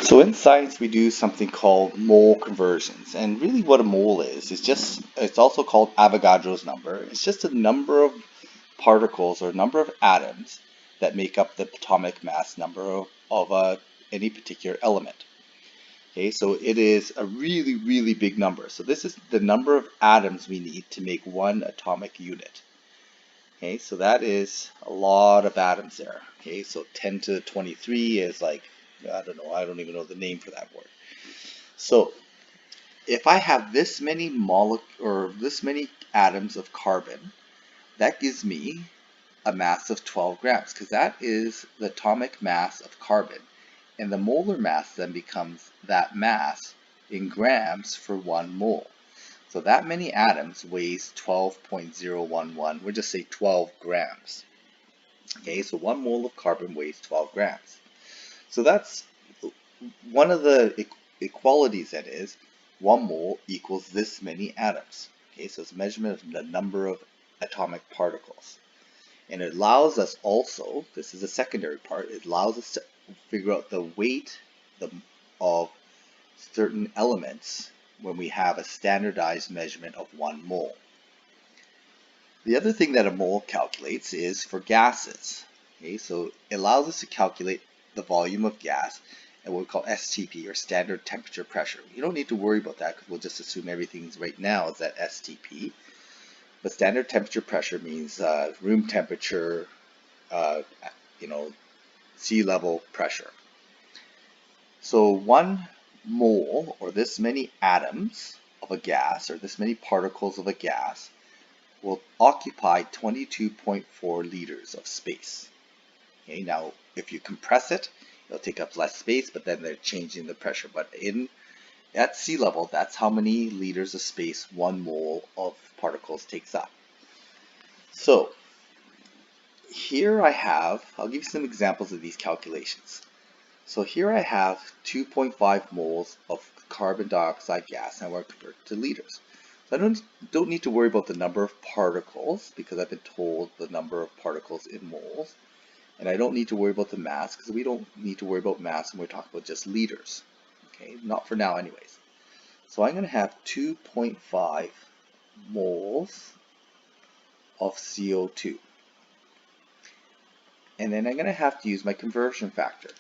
So in science, we do something called mole conversions. And really what a mole is just, it's also called Avogadro's number. It's just a number of particles or number of atoms that make up the atomic mass number of any particular element. Okay, so it is a really, really big number. So this is the number of atoms we need to make one atomic unit. Okay, so that is a lot of atoms there. Okay, so 10 to the 23 is like, I don't know, I don't even know the name for that word. So if I have this many this many atoms of carbon, that gives me a mass of 12 grams, because that is the atomic mass of carbon. And the molar mass then becomes that mass in grams for 1 mole. So that many atoms weighs 12.011. We'll just say 12 grams. Okay, so 1 mole of carbon weighs 12 grams. So that's one of the equalities, that is, 1 mole equals this many atoms. Okay, so it's a measurement of the number of atomic particles. And it allows us also, this is a secondary part, it allows us to figure out the weight of certain elements when we have a standardized measurement of 1 mole. The other thing that a mole calculates is for gases. Okay, so it allows us to calculate the volume of gas at what we call STP, or standard temperature pressure. You don't need to worry about that because we'll just assume everything's right now is at STP. But standard temperature pressure means room temperature, sea level pressure. So 1 mole, or this many atoms of a gas, or this many particles of a gas, will occupy 22.4 liters of space. Okay, now if you compress it, it'll take up less space, but then they're changing the pressure. But at sea level, that's how many liters of space 1 mole of particles takes up. So here I'll give you some examples of these calculations. So here I have 2.5 moles of carbon dioxide gas, and I want to convert it to liters. So I don't need to worry about the number of particles, because I've been told the number of particles in moles. And I don't need to worry about the mass, because we don't need to worry about mass when we're talking about just liters. Okay, not for now anyways. So I'm going to have 2.5 moles of CO2. And then I'm going to have to use my conversion factor.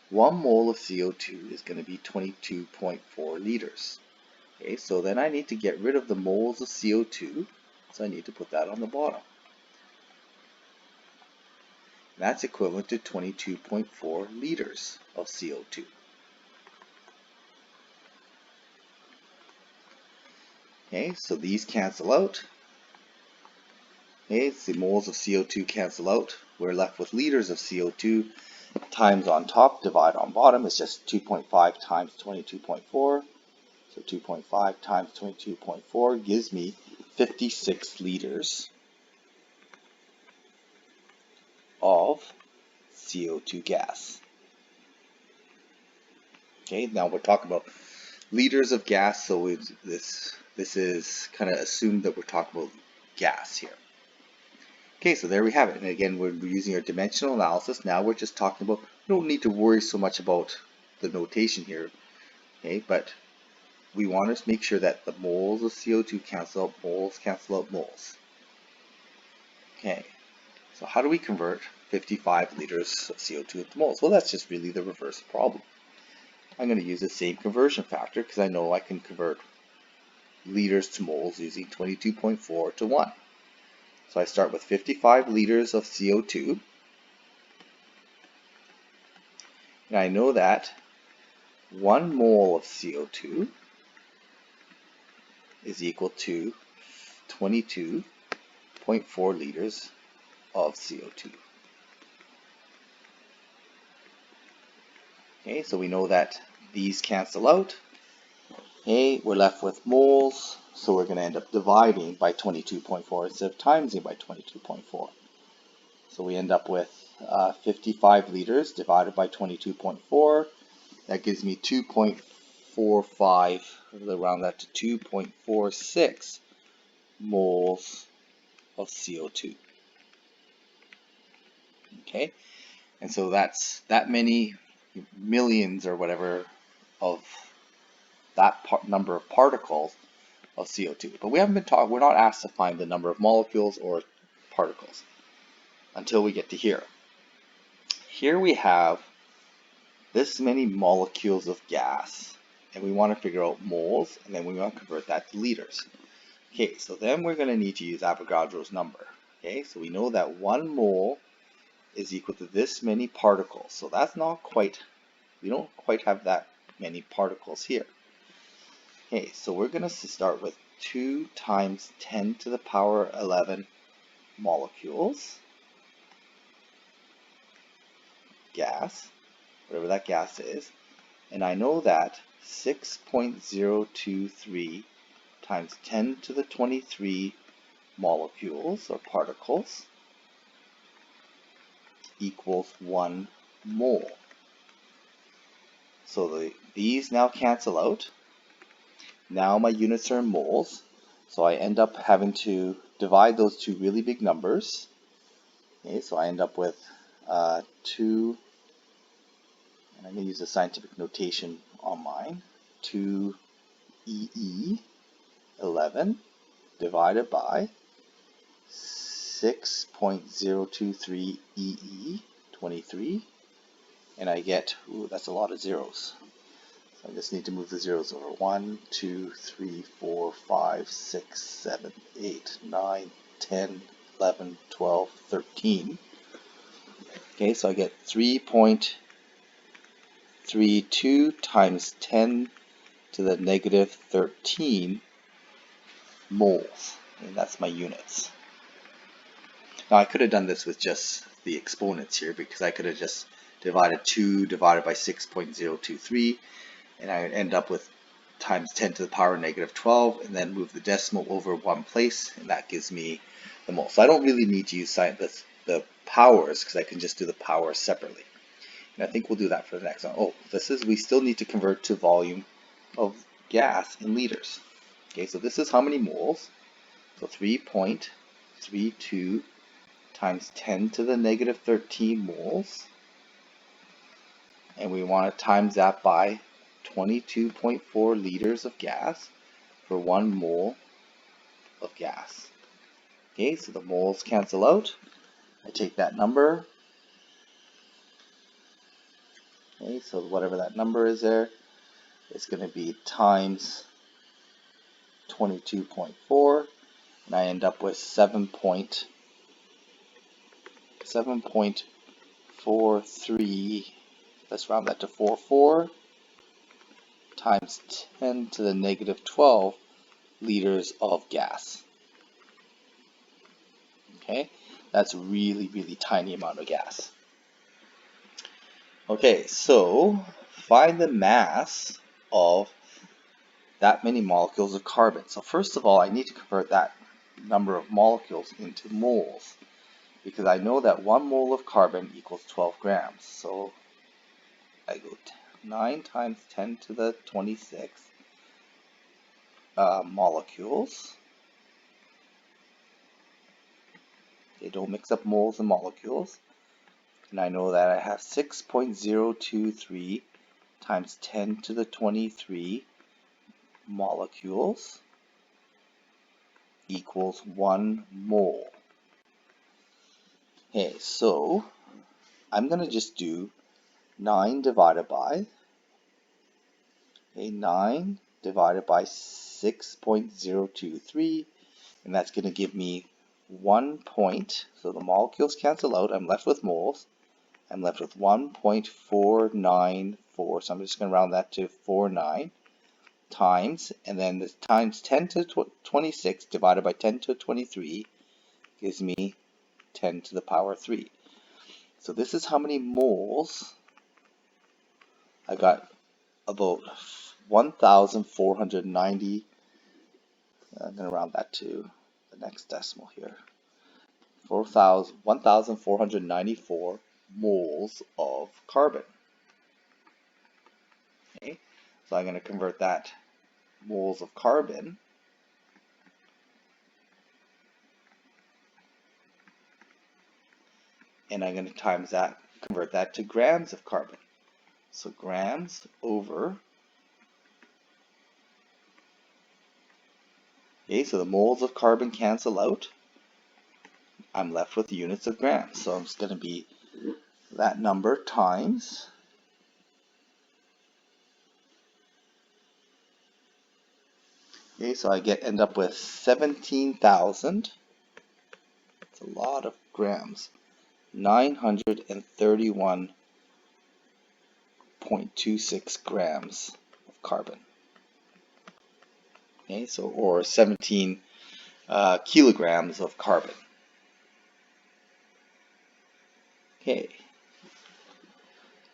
1 mole of CO2 is going to be 22.4 liters. Okay, so then I need to get rid of the moles of CO2, so I need to put that on the bottom. And that's equivalent to 22.4 liters of CO2. Okay, so these cancel out. Okay, so the moles of CO2 cancel out. We're left with liters of CO2 times on top, divide on bottom. It's just 2.5 times 22.4. So 2.5 times 22.4 gives me 56 liters of CO2 gas. Okay, now we're talking about liters of gas, so this is kind of assumed that we're talking about gas here. Okay, so there we have it. And again, we're using our dimensional analysis. Now we're just talking about, we don't need to worry so much about the notation here, okay, but we want to make sure that the moles of CO2 cancel out moles, cancel out moles. Okay, so how do we convert 55 liters of CO2 into moles? Well, that's just really the reverse problem. I'm going to use the same conversion factor because I know I can convert liters to moles using 22.4 to 1. So I start with 55 liters of CO2. And I know that 1 mole of CO2 is equal to 22.4 liters of CO2. Okay, so we know that these cancel out. Okay, we're left with moles, so we're going to end up dividing by 22.4 instead of timesing by 22.4. So we end up with 55 liters divided by 22.4. That gives me 2.45, round that to 2.46 moles of CO2. Okay, and so that's that many millions or whatever of that number of particles of CO2. But we're not asked to find the number of molecules or particles until we get to here. Here we have this many molecules of gas, and we want to figure out moles, and then we want to convert that to liters. Okay, so then we're going to need to use Avogadro's number. Okay, so we know that 1 mole is equal to this many particles. So that's not quite, we don't quite have that many particles here. Okay, so we're going to start with 2 times 10 to the power 11 molecules, gas, whatever that gas is, and I know that 6.023 times 10 to the 23 molecules or particles equals 1 mole. So these now cancel out. Now my units are in moles, so I end up having to divide those two really big numbers. Okay, so I end up with 2, and I'm going to use the scientific notation on mine, 2 11 divided by 6.023 23, and I get, ooh, that's a lot of zeros. So I just need to move the zeros over. 1, 2, 3, 4, 5, 6, 7, 8, 9, 10, 11, 12, 13. Okay, so I get 3.32 times 10 to the negative 13 moles, and that's my units. Now I could have done this with just the exponents here, because I could have just divided 2 divided by 6.023, and I would end up with times 10 to the power negative 12, and then move the decimal over one place, and that gives me the mole. So I don't really need to use the powers, because I can just do the powers separately. And I think we'll do that for the next one. Oh, we still need to convert to volume of gas in liters. Okay, so this is how many moles. So 3.32 times 10 to the negative 13 moles. And we want to times that by 22.4 liters of gas for 1 mole of gas. Okay, so the moles cancel out. I take that number. Okay, so whatever that number is there, it's going to be times 22.4, and I end up with 7.43. Let's round that to 44 times 10 to the negative 12 liters of gas. Okay, that's a really, really tiny amount of gas. Okay, so find the mass of that many molecules of carbon. So first of all, I need to convert that number of molecules into moles, because I know that 1 mole of carbon equals 12 grams. So I go 9 times 10 to the 26 molecules. They don't mix up moles and molecules. And I know that I have 6.023 times 10 to the 23 molecules equals 1 mole. Okay, so I'm going to just do 9 divided by 6.023, and that's going to give me 1 point. So the molecules cancel out. I'm left with moles. I'm left with 1.494. So I'm just going to round that to 49 times, and then this times 10 to 26 divided by 10 to 23 gives me 10 to the power 3. So this is how many moles. I got about 1,490. I'm going to round that to the next decimal here. 1,494 moles of carbon. Okay, so I'm going to convert that moles of carbon and I'm going to convert that to grams of carbon. So grams over Okay, so the moles of carbon cancel out. I'm left with units of grams. So it's going to be that number times okay, so I end up with 17,000. It's a lot of grams. 931.26 grams of carbon. Okay, so or 17 kilograms of carbon. Okay,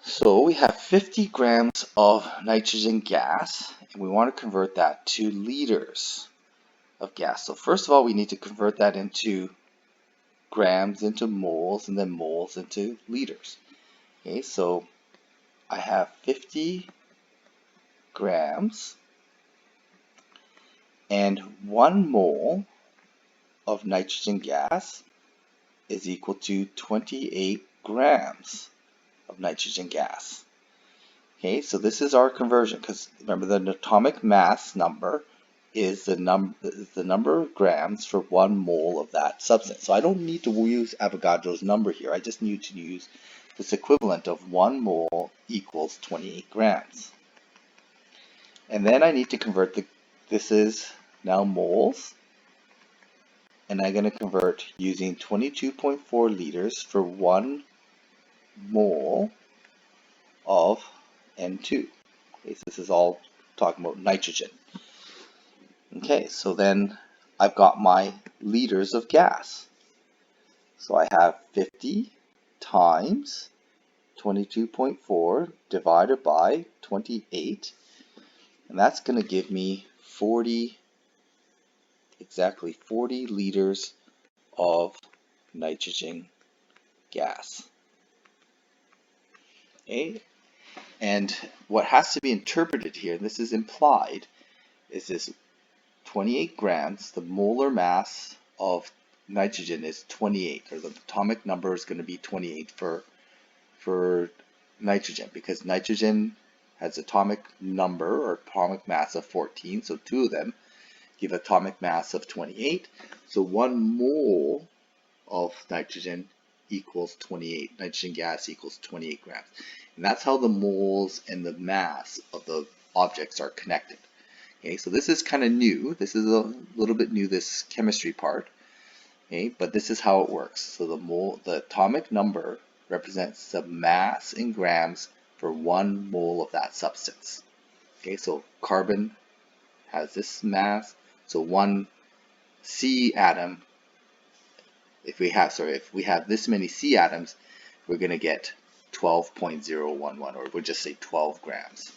so we have 50 grams of nitrogen gas, and we want to convert that to liters of gas. So first of all, we need to convert that into grams into moles, and then moles into liters. Okay, so I have 50 grams, and 1 mole of nitrogen gas is equal to 28 grams of nitrogen gas. Okay, so this is our conversion, because remember the atomic mass number is the number of grams for 1 mole of that substance. So I don't need to use Avogadro's number here. I just need to use this equivalent of 1 mole equals 28 grams. And then I need to convert this is now moles, and I'm going to convert using 22.4 liters for 1 mole of N2. Okay, so this is all talking about nitrogen. Okay, so then I've got my liters of gas. So I have 50 times 22.4 divided by 28, and that's going to give me exactly 40 liters of nitrogen gas. Okay, and what has to be interpreted here, and this is implied, is this 28 grams, the molar mass of nitrogen is 28, or the atomic number is going to be 28 for nitrogen, because nitrogen has atomic number or atomic mass of 14, so 2 of them give atomic mass of 28. So 1 mole of nitrogen equals 28, nitrogen gas equals 28 grams. And that's how the moles and the mass of the objects are connected. Okay, so this is kind of new. This is a little bit new, this chemistry part. Okay, but this is how it works. So the atomic number represents the mass in grams for 1 mole of that substance. Okay, so carbon has this mass. So 1 C atom, if we have this many C atoms, we're going to get 12.011, or we'll just say 12 grams.